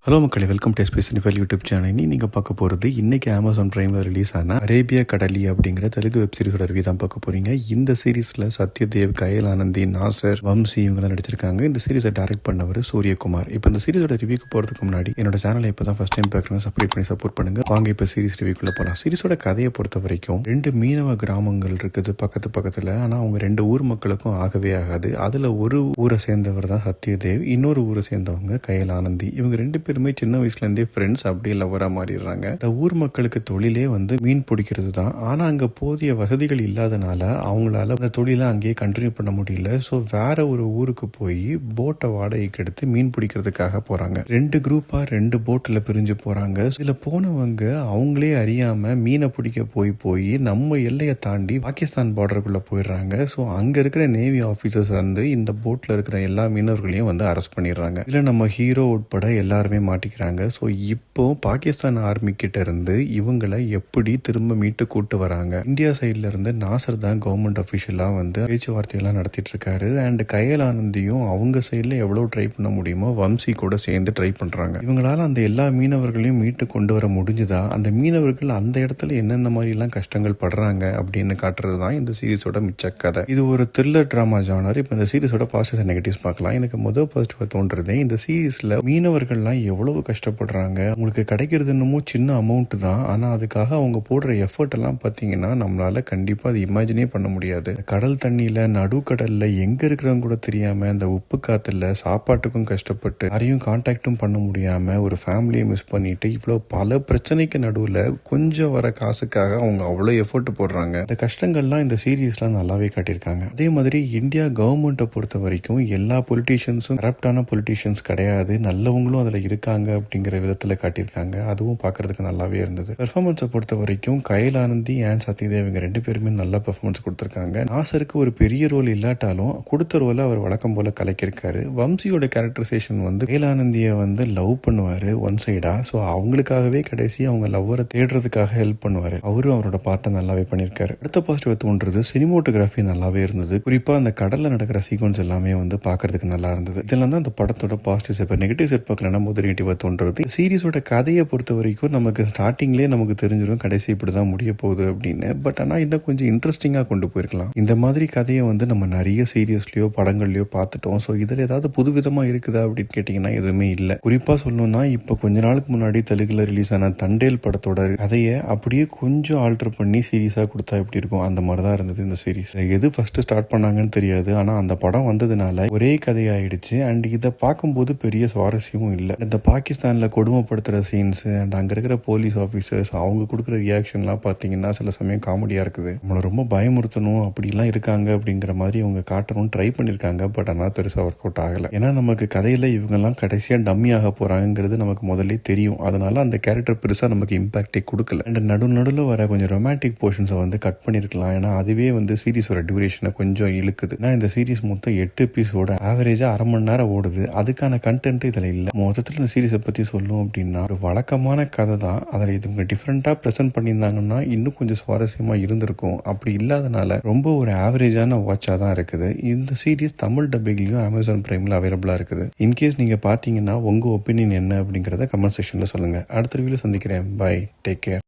Hello மக்களே, welcome to SP cinephile YouTube channel. நீங்கள் பார்க்க போகிறது இன்றைக்கி அமேசான் பிரைமில் ரிலீஸ் ஆன அரேபியா கடலி அப்படிங்கிற தெலுங்கு வெப் சீரிஸோட ரிவ்யூ தான் பார்க்க போகிறீங்க. இந்த சீரிஸில் சத்யதேவ், கயல் ஆனந்தி, நாசர், வம்சி இவங்கெல்லாம் நடிச்சிருக்காங்க. இந்த சீரிஸை டைரக்ட் பண்ணவர் சூரியகுமார். இப்போ இந்த சீரிஸோட ரிவ்யூக்கு போகிறதுக்கு முன்னாடி என்னோட சேனலை இப்போ தான் ஃபஸ்ட் டைம் பார்க்கணும், சப்ஸ்கிரைப் பண்ணி சப்போர்ட் பண்ணுங்கள். வாங்க இப்போ சீரிஸ் ரிவ்யூக்குள்ளே போகலாம். சீரிஸோட கதையை பொறுத்த வரைக்கும் 2 மீனவ கிராமங்கள் இருக்குது பக்கத்தில். ஆனால் அவங்க 2 ஊர் மக்களுக்கும் ஆகவே ஆகாது. அதில் ஒரு ஊரை சேர்ந்தவர் தான் சத்யதேவ், இன்னொரு ஊரை சேர்ந்தவங்க கயல் ஆனந்தி. இவங்க 2 பேருமே சின்ன வயசுல ஃப்ரெண்ட்ஸ் அப்படியே லவரா மாறிடுறாங்க. இந்த ஊர் மக்களுக்கு தொழிலே மீன் பிடிக்கிறது தான். ஆனா அங்க போதிய வசதிகள் இல்லாதனால அவங்களால அந்த தொழிலை அங்கேயே கண்டினியூ பண்ண முடியல. ஸோ வேற ஒரு ஊருக்கு போய் போட்டை வாடகைக்கு எடுத்து மீன் பிடிக்கிறதுக்காக போறாங்க. 2 குரூப்பா 2 போட்டில் பிரிஞ்சு போறாங்க. சில போனவங்க அவங்களே அறியாம மீனை பிடிக்க போய் நம்ம எல்லையை தாண்டி பாகிஸ்தான் பார்டருக்குள்ள போயிடுறாங்க. ஸோ அங்க இருக்கிற நேவி ஆபீசர்ஸ் இந்த போட்ல இருக்கிற எல்லா மீனவர்களையும் அரெஸ்ட் பண்ணிடுறாங்க. இதுல நம்ம ஹீரோ உட்பட எல்லாருமே மாட்டிக்கிறாங்க. ஸோ இப்போ பாகிஸ்தான் ஆர்மி கிட்ட இருந்து இவங்களை எப்படி திரும்ப மீட்டு கூட்டு வராங்க. இந்தியா சைட்ல இருந்து நாசர் தான் கவர்மெண்ட் அபிஷியலா பேச்சுவார்த்தையெல்லாம் நடத்திட்டு இருக்காரு. அண்ட் கயல் ஆனந்தியும் அவங்க சைட்ல எவ்வளவு ட்ரை பண்ண முடியுமோ வம்சி கூட சேர்ந்து ட்ரை பண்றாங்க. இவங்களால அந்த எல்லா மீனவர்களையும் மீட்டு கொண்டு வர முடிஞ்சுதா, அந்த மீனவர்கள் அந்த இடத்துல என்னென்ன மாதிரி எல்லாம் கஷ்டங்கள் படுறாங்க அப்படின்னு காட்டுறது தான் இந்த சீரிஸோட மிச்ச கதை. இது ஒரு த்ரில்லர் டிராமா ஜானர். இப்போ இந்த சீரிஸோட பாசிட்டிவ் நெகட்டிவ்ஸ் பார்க்கலாம். எனக்கு முதல் பாசிட்டிவா தோன்றது, இந்த சீரிஸ்ல மீனவர்கள்லாம் எவ்வளவு கஷ்டப்படுறாங்க. உங்களுக்கு கிடைக்கிறது என்னமோ சின்ன அமௌண்ட் தான். ஆனா அதுக்காக அவங்க போடுற எஃபர்ட் எல்லாம் பாத்தீங்கன்னா நம்மளால கண்டிப்பா அது இமேஜினே பண்ண முடியாது. கடல் தண்ணியில நடுக்கடல்ல எங்க இருக்கிறவங்க கூட தெரியாம இந்த உப்பு காத்துல சாப்பாட்டுக்கும் கஷ்டப்பட்டு யாரையும் கான்டாக்டும் பண்ண முடியாம ஒரு ஃபேமிலியை மிஸ் பண்ணிட்டு இவ்வளவு பல பிரச்சனைக்கு நடுவுல கொஞ்சம் வர காசுக்காக அவங்க அவ்வளவு எஃபர்ட் போடுறாங்க. இந்த கஷ்டங்கள்லாம் இந்த சீரீஸ்லாம் நல்லாவே காட்டியிருக்காங்க. அதே மாதிரி இந்தியா கவர்மெண்ட்டை பொறுத்த வரைக்கும் எல்லா பொலிட்டீஷியன்ஸும் கரப்டான பொலிட்டீஷியன்ஸ் கிடையாது, நல்லவங்களும் அதுல இருக்காங்க அப்படிங்கிற விதத்துல காட்டியிருக்காங்க. அதுவும் பார்க்கறதுக்கு நல்லாவே இருந்தது. பெர்ஃபார்மன்ஸை பொறுத்த வரைக்கும் கயல் ஆனந்தி அண்ட் சத்யதேவ் இவங்க 2 பேருமே நல்ல பெர்ஃபார்மன்ஸ் கொடுத்திருக்காங்க. நாசருக்கு ஒரு பெரிய ரோல் இல்லாட்டாலும் கொடுத்த ரோலை அவர் வழக்கம் போல கலைக்கிருக்காரு. வம்சியோட கேரக்டரைசேஷன் கயல் ஆனந்தியை லவ் பண்ணுவாரு ஒன் சைடா. ஸோ அவங்களுக்காகவே கடைசி அவங்க லவ்வரை தேடுறதுக்காக ஹெல்ப் பண்ணுவாரு. அவரும் அவரோட பாட்டை நல்லாவே பண்ணியிருக்காரு. அடுத்த பாசிட்டிவ் தோன்றது சினிமோட்டோகிராஃபி நல்லாவே இருந்தது. குறிப்பா அந்த கடல்ல நடக்கிற சீக்வன்ஸ் எல்லாமே பார்க்கறதுக்கு நல்லா இருந்தது. இதெல்லாம் தான் அந்த படத்தோட பாசிட்டிவ்ஸ். இப்போ நெகட்டிவ் செட் பார்க்கலாம் போது நெகட்டிவா தோன்றது, சீரிஸோட கதையை பொறுத்த வரைக்கும் நமக்கு ஸ்டார்டிங்லேயே நமக்கு தெரிஞ்சிடும் கடைசி இப்படிதான் முடிய போகுது அப்படின்னு. பட் ஆனால் இன்னும் கொஞ்சம் இன்ட்ரெஸ்டிங்காக கொண்டு போயிருக்கலாம். இந்த மாதிரி கதையை நம்ம நிறைய சீரியஸ்லயோ படங்கள்லயோ பார்த்துட்டோம். ஸோ இதில் ஏதாவது புதுவிதமாக இருக்குதா அப்படின்னு கேட்டிங்கன்னா எதுவுமே இல்லை. குறிப்பாக சொல்லணும்னா இப்போ கொஞ்ச நாளுக்கு முன்னாடி தெலுங்குல ரிலீஸ் ஆன தண்டேல் படத்தோட கதையை அப்படியே கொஞ்சம் ஆல்டர் பண்ணி சீரியஸாக கொடுத்தா எப்படி இருக்கும், அந்த மாதிரி தான் இருந்தது இந்த சீரிஸ். எது ஃபர்ஸ்ட் ஸ்டார்ட் பண்ணாங்கன்னு தெரியாது. ஆனால் அந்த படம் வந்ததுனால ஒரே கதையாயிடுச்சு. அண்ட் இதை பார்க்கும்போது பெரிய சுவாரஸ்யமும் இல்லை. இந்த பாகிஸ்தானில் கொடுமைப்படுத்துகிற சீன்ஸ் அண்ட் அங்கே இருக்கிற போலீஸ் ஆஃபீஸர்ஸ் அவங்க கொடுக்குற ரியாக்ஷன்லாம் பார்த்தீங்கன்னா சில சமயம் காமெடியாக இருக்குது. நம்மளை ரொம்ப பயமுறுத்தணும் அப்படிலாம் இருக்காங்க அப்படிங்கிற மாதிரி அவங்க காட்டணும்னு ட்ரை பண்ணியிருக்காங்க. பட் ஆனால் பெருசாக ஒர்க் அவுட் ஆகலை. ஏன்னா நமக்கு கதையில் இவங்கெல்லாம் கடைசியாக டம்மி ஆக போகிறாங்கிறது நமக்கு முதல்ல தெரியும். அதனால அந்த கேரக்டர் பெருசாக நமக்கு இம்பாக்டே கொடுக்கல. அண்ட் நடுவில் வர கொஞ்சம் ரொமான்டிக் போர்ஷன்ஸை கட் பண்ணியிருக்கலாம். ஏன்னா அதுவே சீரிஸோட டியூரேஷனை கொஞ்சம் இழுக்குது. ஏன்னா இந்த சீரிஸ் மொத்தம் 8 எபிசோட ஆவரேஜாக அரை மணி நேரம் ஓடுது. அதுக்கான கண்டென்ட் இதில் இல்லை. மொத்தத்தில் இந்த சீரிஸை பற்றி சொல்லும் அப்படின்னா ஒரு வழக்கமான கதை தான். அதில் இதுங்க டிஃப்ரெண்ட்டாக ப்ரெசென்ட் பண்ணியிருந்தாங்கன்னா இன்னும் கொஞ்சம் சுவாரஸ்யமாக இருந்திருக்கும். அப்படி இல்லாதனால ரொம்ப ஒரு ஆவரேஜான வாட்சாக தான் இருக்குது. இந்த சீரிஸ் தமிழ் டப்பிங்லையும் அமேசான் பிரைமில் அவைலபிளாக இருக்குது. இன்கேஸ் நீங்கள் பார்த்தீங்கன்னா உங்கள் ஒப்பீனியன் என்ன அப்படிங்கிறத கமெண்ட் செக்ஷனில் சொல்லுங்கள். அடுத்த ரிவ்யூவில் சந்திக்கிறேன். Bye, take care.